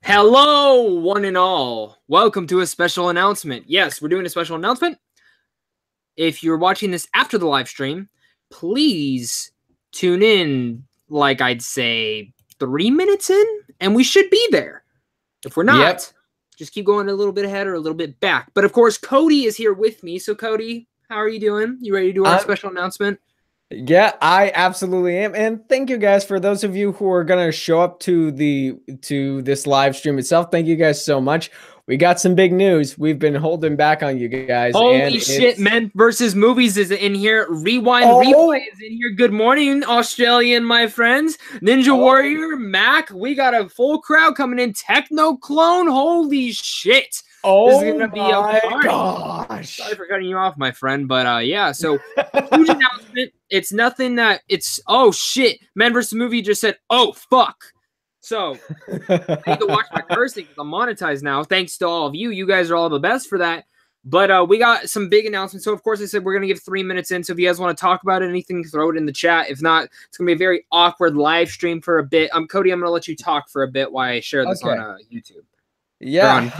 Hello, one and all. Welcome to a special announcement. Yes, we're doing a special announcement. If you're watching this after the live stream, please tune in, like I'd say 3 minutes in, and we should be there. If we're not, just keep going a little bit ahead or a little bit back. But of course, Cody is here with me. So Cody, how are you doing? You ready to do our special announcement? Yeah, I absolutely am. And thank you guys for those of you who are going to show up to this live stream itself. Thank you guys so much. We got some big news. We've been holding back on you guys. Holy shit, Men versus Movies is in here. Rewind Replay is in here. Good morning, Australian, my friends. Ninja Warrior, Mac. We got a full crowd coming in. Techno Clone. Holy shit. This is gonna be a party. Gosh. Sorry for cutting you off, my friend, but yeah. So huge announcement. It's nothing that it's oh shit. Men versus Movie just said oh fuck. So I need to watch my cursing because I'm monetized now. Thanks to all of you. You guys are all the best for that. But we got some big announcements. So of course I said we're gonna give 3 minutes in. So if you guys want to talk about anything, throw it in the chat. If not, it's gonna be a very awkward live stream for a bit. Cody, I'm gonna let you talk for a bit while I share this on YouTube. Yeah.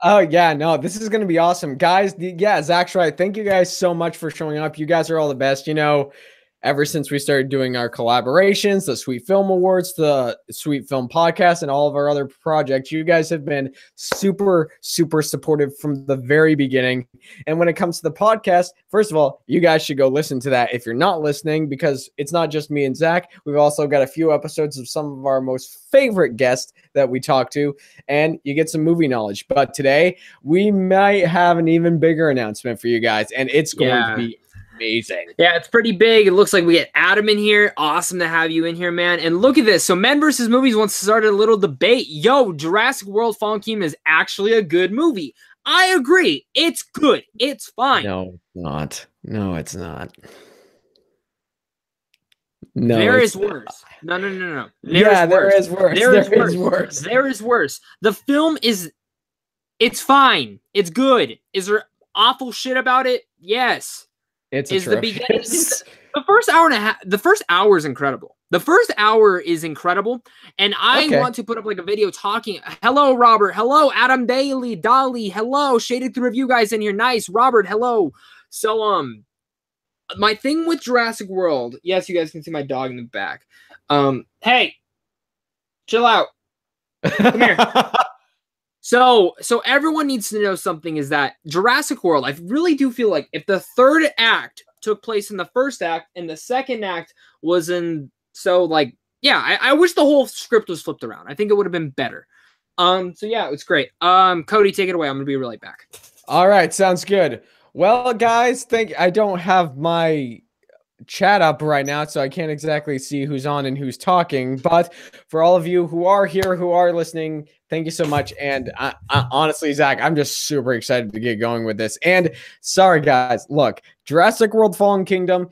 Oh, yeah, no, this is going to be awesome. Guys, yeah, Zach's right. Thank you guys so much for showing up. You guys are all the best. You know, ever since we started doing our collaborations, the Sweet Film Awards, the Sweet Film Podcast, and all of our other projects, you guys have been super, super supportive from the very beginning. And when it comes to the podcast, first of all, you guys should go listen to that if you're not listening, because it's not just me and Zach. We've also got a few episodes of some of our most favorite guests that we talk to, and you get some movie knowledge. But today, we might have an even bigger announcement for you guys, and it's going to be amazing. Yeah, it's pretty big. It looks like we get Adam in here. Awesome to have you in here, man. And look at this. So Men versus Movies wants to start a little debate. Yo, Jurassic World Fallen Kingdom is actually a good movie. I agree. It's good. It's fine. No, it's not. No, it's not. No, there is worse. No. There is worse. There is worse. The film is, it's fine. It's good. Is there awful shit about it? Yes. It's the beginning. The first hour and a half. The first hour is incredible. The first hour is incredible, and I want to put up like a video talking. Hello, Robert. Hello, Adam Daly, Dolly. Hello, Shaded Through Review guys in here. Nice, Robert. Hello. So my thing with Jurassic World. Yes, you guys can see my dog in the back. Hey, chill out. Come here. So everyone needs to know something is that Jurassic World, I really do feel like if the third act took place in the first act and the second act was in, I wish the whole script was flipped around. I think it would have been better. So yeah, it was great. Cody, take it away. I'm going to be right back. All right. Sounds good. Well, guys, I don't have my chat up right now, so I can't exactly see who's on and who's talking, but for all of you who are here, who are listening, thank you so much. And I honestly, Zach, I'm just super excited to get going with this. And sorry, guys, look, Jurassic World Fallen Kingdom,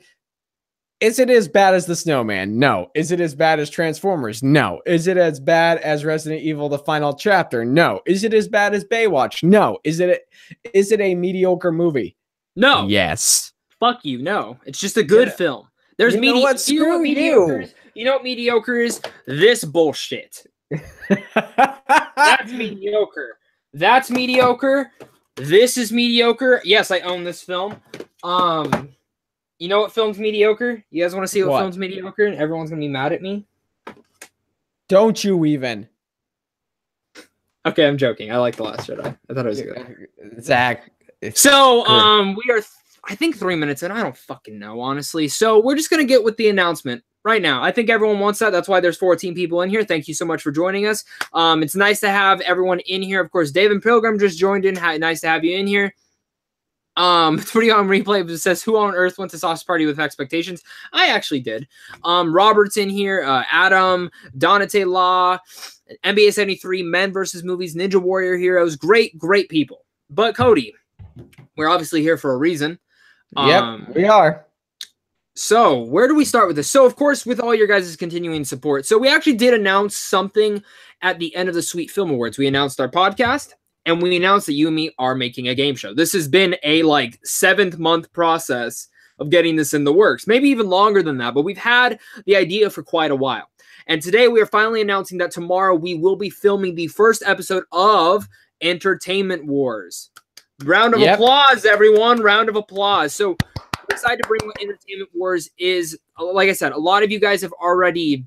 is it as bad as The Snowman? No. Is it as bad as Transformers? No. Is it as bad as Resident Evil The Final Chapter? No. Is it as bad as Baywatch? No. Is it a mediocre movie? No. Yes. Fuck you, no. It's just a good film. There's You know what mediocre is? You know what mediocre is? This bullshit. That's mediocre. That's mediocre. This is mediocre. Yes, I own this film. You know what film's mediocre? You guys want to see what film's mediocre? And everyone's gonna be mad at me. Don't you even? Okay, I'm joking. I like The Last Jedi. I thought it was good. Zach. So we are I think 3 minutes in. I don't fucking know, honestly. So we're just going to get with the announcement right now. I think everyone wants that. That's why there's 14 people in here. Thank you so much for joining us. It's nice to have everyone in here. Of course, David Pilgrim just joined in. Nice to have you in here. It's pretty on replay. It says, who on earth went to Sauce Party with expectations? I actually did. Robert's in here. Adam, Donate Law, NBA 73, Men versus Movies, Ninja Warrior Heroes. Great, great people. But Cody, we're obviously here for a reason. Yep, we are. So where do we start with this? So of course, with all your guys' continuing support. So we actually did announce something at the end of the Sweet Film Awards. We announced our podcast and we announced that you and me are making a game show. This has been a 7th-month process of getting this in the works, maybe even longer than that, but we've had the idea for quite a while. And today we are finally announcing that tomorrow we will be filming the first episode of Entertainment Wars. Round of applause, everyone. Round of applause. So we're excited to bring what Entertainment Wars is. Like I said, a lot of you guys have already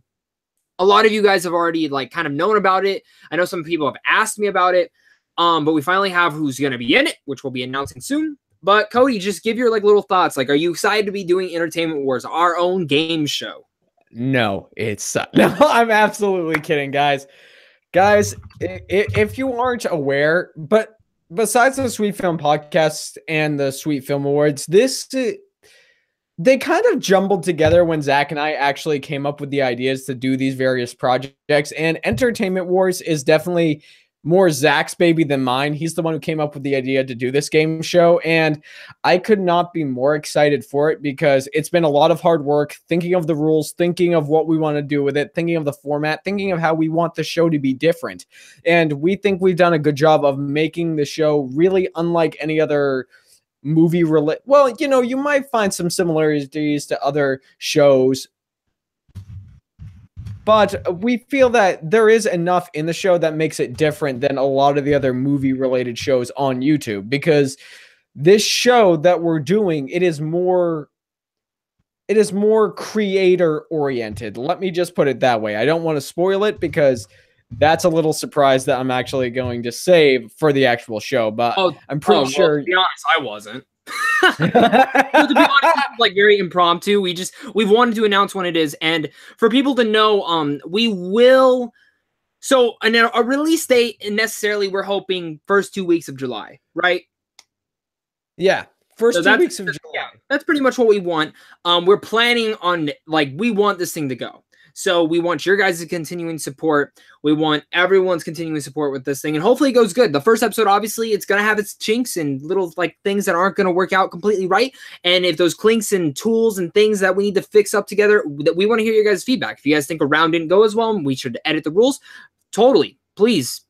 like kind of known about it. I know some people have asked me about it. But we finally have who's going to be in it, which we'll be announcing soon. But Cody, just give your like little thoughts. Like, are you excited to be doing Entertainment Wars, our own game show? No, no, I'm absolutely kidding, guys. Guys, if you aren't aware, but besides the Sweet Film Podcast and the Sweet Film Awards, they kind of jumbled together when Zach and I actually came up with the ideas to do these various projects. And Entertainment Wars is definitely more Zach's baby than mine. He's the one who came up with the idea to do this game show, and I could not be more excited for it because it's been a lot of hard work thinking of the rules, thinking of what we want to do with it, thinking of the format, thinking of how we want the show to be different. And we think we've done a good job of making the show really unlike any other movie well, you know, you might find some similarities to other shows, but we feel that there is enough in the show that makes it different than a lot of the other movie-related shows on YouTube, because this show that we're doing, it is more creator-oriented. Let me just put it that way. I don't want to spoil it because that's a little surprise that I'm actually going to save for the actual show, but I'm pretty sure. Well, to be honest, I wasn't. To be honest, like very impromptu. We've wanted to announce when it is, and for people to know, we will. So a release date, and necessarily we're hoping first 2 weeks of July, right? Yeah, first 2 weeks of July. Yeah, that's pretty much what we want. We're planning on we want this thing to go. So we want your guys' continuing support. We want everyone's continuing support with this thing. And hopefully it goes good. The first episode, obviously, it's going to have its chinks and little things that aren't going to work out completely right. And if those clinks and tools and things that we need to fix up together, that we want to hear your guys' feedback. If you guys think a round didn't go as well and we should edit the rules, totally. Please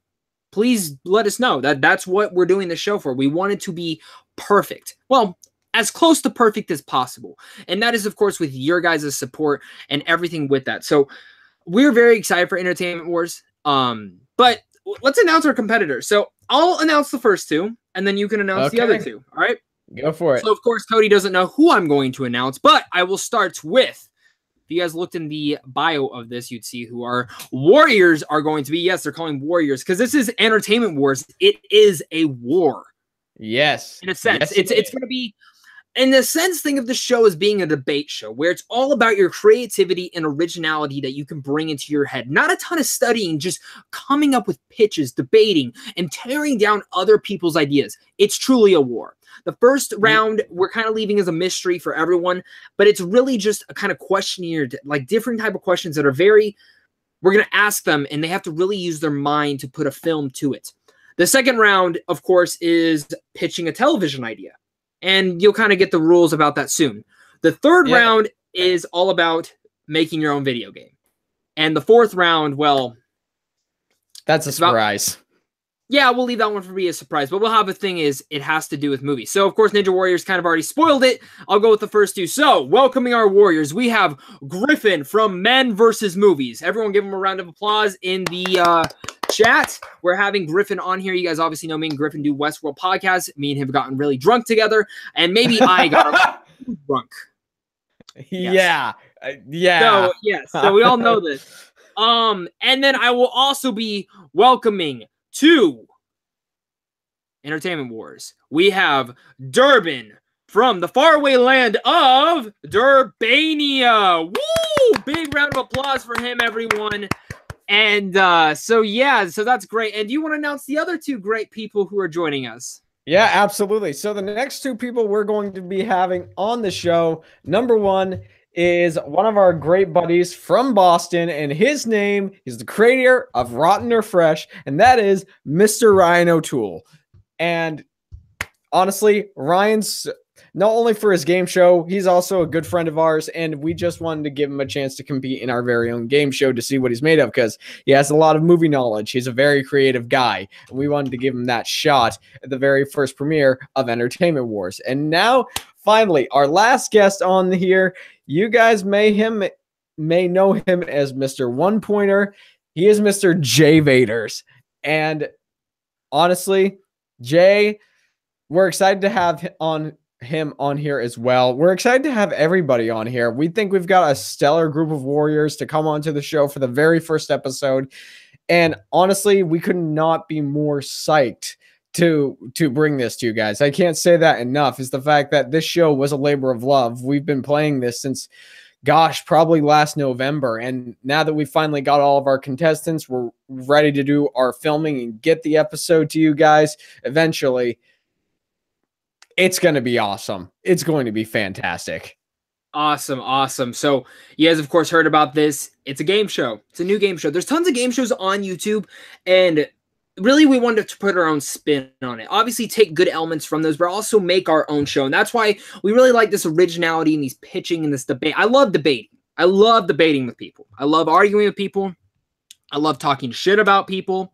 let us know. That's what we're doing the show for. We want it to be perfect. Well, as close to perfect as possible. And that is, of course, with your guys' support and everything with that. So we're very excited for Entertainment Wars. But let's announce our competitors. So I'll announce the first two, and then you can announce the other two. All right? Go for it. So, of course, Cody doesn't know who I'm going to announce, but I will start with, if you guys looked in the bio of this, you'd see who our warriors are going to be. Yes, they're calling warriors because this is Entertainment Wars. It is a war. Yes. In a sense. Yes, it's going to be... In the sense, think of the show as being a debate show where it's all about your creativity and originality that you can bring into your head. Not a ton of studying, just coming up with pitches, debating, and tearing down other people's ideas. It's truly a war. The first round, we're kind of leaving as a mystery for everyone, but it's really just a kind of questionnaire, like different type of questions that are we're going to ask them, and they have to really use their mind to put a film to it. The second round, of course, is pitching a television idea. And you'll kind of get the rules about that soon. The third round is all about making your own video game. And the fourth round, well... That's a surprise. We'll leave that one for be a surprise. But we'll have a thing is, it has to do with movies. So, of course, Ninja Warriors kind of already spoiled it. I'll go with the first two. So, welcoming our warriors, we have Griffin from Men vs. Movies. Everyone give him a round of applause in the... chat. We're having Griffin on here. You guys obviously know me and Griffin do Westworld podcasts. Me and him have gotten really drunk together, and maybe I got drunk. Yes. So we all know this. And then I will also be welcoming to Entertainment Wars. We have Durban from the faraway land of Durbania. Woo! Big round of applause for him, everyone. And so that's great. And do you want to announce the other two great people who are joining us? Yeah, absolutely. So the next two people we're going to be having on the show, number one is one of our great buddies from Boston, and his name is the creator of Rotten or Fresh, and that is Mr. Ryan O'Toole. And honestly, Ryan's not only for his game show, he's also a good friend of ours, and we just wanted to give him a chance to compete in our very own game show to see what he's made of, because he has a lot of movie knowledge. He's a very creative guy, and we wanted to give him that shot at the very first premiere of Entertainment Wars. And now, finally, our last guest on here, you guys may may know him as Mr. One Pointer. He is Mr. J Vaters. And honestly, Jay, we're excited to have him on here as well. We're excited to have everybody on here. We think we've got a stellar group of warriors to come onto the show for the very first episode. And honestly, we could not be more psyched to bring this to you guys. I can't say that enough, is the fact that this show was a labor of love. We've been playing this since, gosh, probably last November. And now that we finally got all of our contestants, we're ready to do our filming and get the episode to you guys eventually. It's going to be awesome. It's going to be fantastic. Awesome. So you guys, of course, heard about this. It's a game show. It's a new game show. There's tons of game shows on YouTube, and really we wanted to put our own spin on it. Obviously take good elements from those, but also make our own show. And that's why we really like this originality and these pitching and this debate. I love debating. I love debating with people. I love arguing with people. I love talking shit about people.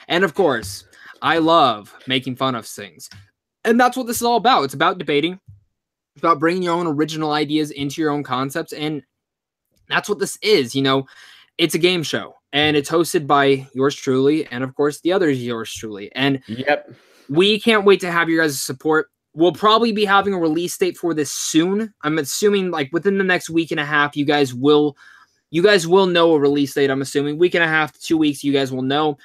And of course, I love making fun of things. And that's what this is all about. It's about debating. It's about bringing your own original ideas into your own concepts. And that's what this is. You know, it's a game show. And it's hosted by yours truly. And of course, the other is yours truly. And we can't wait to have your guys' support. We'll probably be having a release date for this soon. I'm assuming like within the next week and a half, you guys will know a release date. I'm assuming week and a half to 2 weeks, you guys will know.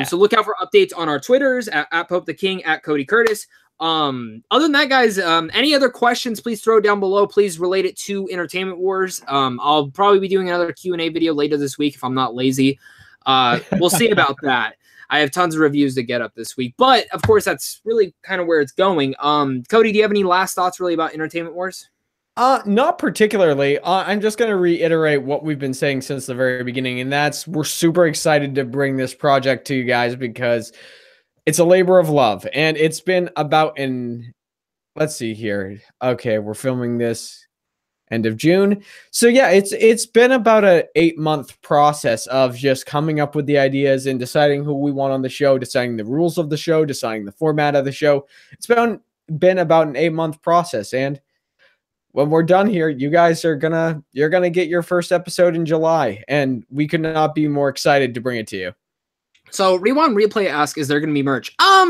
So look out for updates on our Twitters at Pope the King, at Cody Curtis. Other than that, guys, any other questions, please throw down below. Please relate it to Entertainment Wars. I'll probably be doing another Q&A video later this week if I'm not lazy. We'll see about that. I have tons of reviews to get up this week, but of course that's really kind of where it's going. Cody, do you have any last thoughts really about Entertainment Wars? Not particularly. I'm just going to reiterate what we've been saying since the very beginning, and that's we're super excited to bring this project to you guys because it's a labor of love, and it's been about let's see here. Okay, we're filming this end of June. So yeah, it's been about an 8-month process of just coming up with the ideas and deciding who we want on the show, deciding the rules of the show, deciding the format of the show. It's been about an 8-month process, and when we're done here, you guys you're gonna get your first episode in July, and we could not be more excited to bring it to you. So Rewind Replay asks, is there going to be merch? I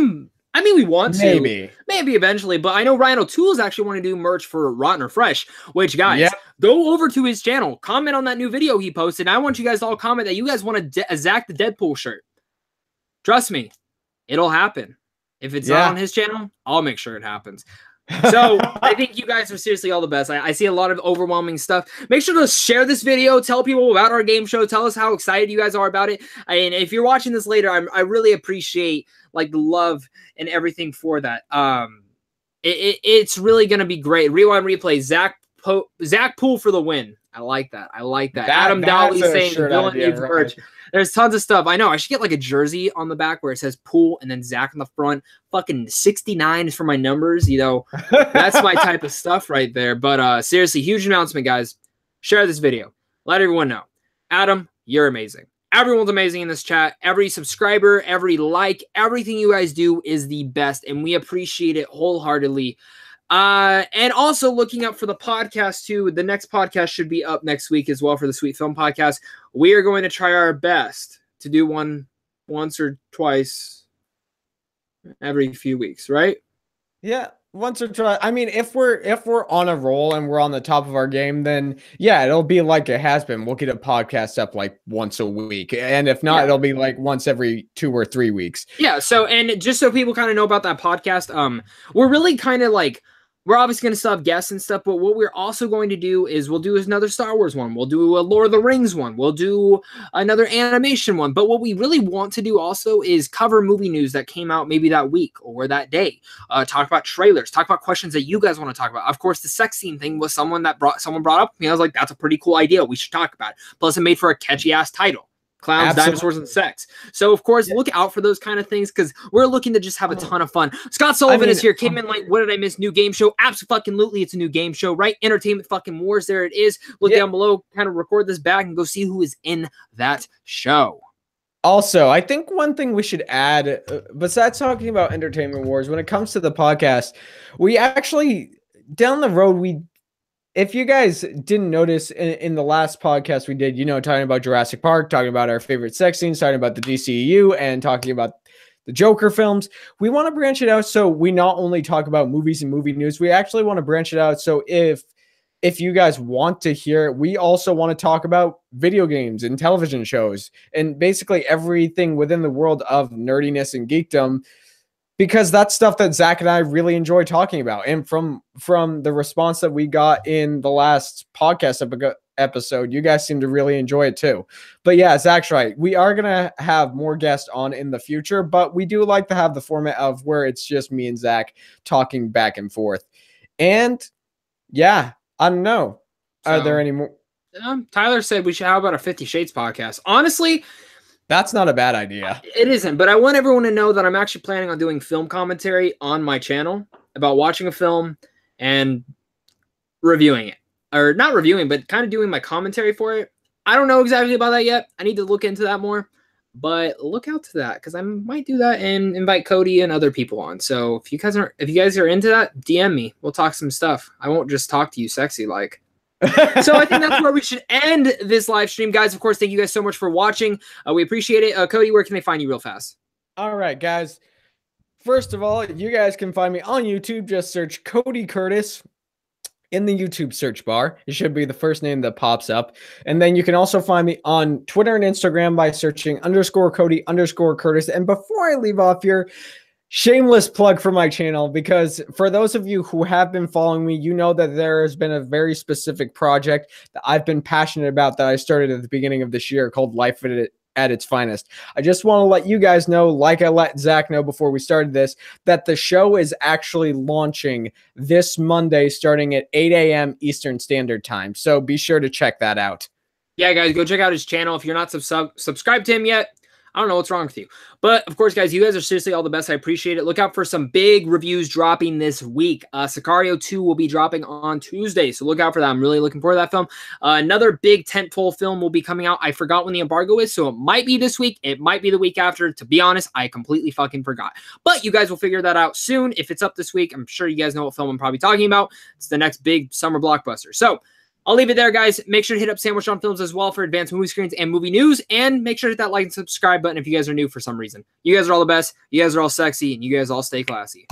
mean, we want to. Maybe eventually, but I know Ryan O'Toole's actually want to do merch for Rotten or Fresh, which, guys, go over to his channel, comment on that new video he posted. I want you guys to all comment that you guys want a Zach the Deadpool shirt. Trust me, it'll happen. If it's not on his channel, I'll make sure it happens. So I think you guys are seriously all the best. I see a lot of overwhelming stuff. Make sure to share this video. Tell people about our game show. Tell us how excited you guys are about it. And if you're watching this later, I really appreciate like the love and everything for that. It's really going to be great. Rewind Replay. Zach Poole for the win. I like that. Adam Dowley saying the villain needs merch. There's tons of stuff. I know. I should get like a jersey on the back where it says Poole and then Zach on the front. Fucking 69 is for my numbers. You know, that's my type of stuff right there. But seriously, huge announcement, guys. Share this video. Let everyone know. Adam, you're amazing. Everyone's amazing in this chat. Every subscriber, every like, everything you guys do is the best. And we appreciate it wholeheartedly. And also looking up for the podcast too. The next podcast should be up next week as well for the Sweet Film Podcast. We are going to try our best to do one once or twice every few weeks, right? Yeah, once or twice. I mean, if we're on a roll and we're on the top of our game, then yeah, it'll be like it has been. We'll get a podcast up like once a week, and if not, it'll be like once every 2 or 3 weeks. Yeah. So, and just so people kind of know about that podcast, we're really kind of like. We're obviously going to still have guests and stuff, but what we're also going to do is we'll do another Star Wars one. We'll do a Lord of the Rings one. We'll do another animation one. But what we really want to do also is cover movie news that came out maybe that week or that day. Talk about trailers. Talk about questions that you guys want to talk about. Of course, the sex scene thing was someone brought up to me. I was like, that's a pretty cool idea. We should talk about it. Plus, it made for a catchy-ass title. Clowns, dinosaurs, and sex. So, of course, look out for those kind of things because we're looking to just have a ton of fun. Scott Sullivan is here. Came in like, what did I miss? New game show. Absolutely, it's a new game show, right? Entertainment fucking Wars. There it is. Look down below. Kind of record this back and go see who is in that show. Also, I think one thing we should add, besides talking about Entertainment Wars, when it comes to the podcast, we actually, down the road, if you guys didn't notice in the last podcast we did, talking about Jurassic Park, talking about our favorite sex scenes, talking about the DCEU, and talking about the Joker films, we want to branch it out so we not only talk about movies and movie news, we actually want to branch it out so if you guys want to hear it, we also want to talk about video games and television shows and basically everything within the world of nerdiness and geekdom, because that's stuff that Zach and I really enjoy talking about. And from the response that we got in the last podcast episode, you guys seem to really enjoy it too. But yeah, Zach's right. We are going to have more guests on in the future, but we do like to have the format of where it's just me and Zach talking back and forth. And yeah, I don't know. Are there any more? Tyler said we should, how about a 50 Shades podcast? Honestly, that's not a bad idea. It isn't, but I want everyone to know that I'm actually planning on doing film commentary on my channel about watching a film and reviewing it. Or not reviewing, but kind of doing my commentary for it. I don't know exactly about that yet. I need to look into that more. But look out to that, because I might do that and invite Cody and other people on. So if you guys are into that, DM me. We'll talk some stuff. I won't just talk to you sexy like. So I think that's where we should end this live stream, guys. Of course, thank you guys so much for watching. We appreciate it. Cody, where can they find you real fast? All right, guys. First of all, you guys can find me on YouTube. Just search Cody Curtis in the YouTube search bar. It should be the first name that pops up. And then you can also find me on Twitter and Instagram by searching _Cody_Curtis. And before I leave off here, shameless plug for my channel, because for those of you who have been following me, you know that there has been a very specific project that I've been passionate about that I started at the beginning of this year called Life at its Finest. I just want to let you guys know, like I let Zach know before we started this, that the show is actually launching this Monday starting at 8 a.m. Eastern Standard Time. So be sure to check that out. Yeah, guys, go check out his channel. If you're not subscribed to him yet, I don't know what's wrong with you. But, of course, guys, you guys are seriously all the best. I appreciate it. Look out for some big reviews dropping this week. Sicario 2 will be dropping on Tuesday, so look out for that. I'm really looking forward to that film. Another big tentpole film will be coming out. I forgot when the embargo is, so it might be this week. It might be the week after. To be honest, I completely fucking forgot. But you guys will figure that out soon. If it's up this week, I'm sure you guys know what film I'm probably talking about. It's the next big summer blockbuster. So, I'll leave it there, guys. Make sure to hit up Sandwich on Films as well for advanced movie screens and movie news. And make sure to hit that like and subscribe button if you guys are new for some reason. You guys are all the best. You guys are all sexy. And you guys all stay classy.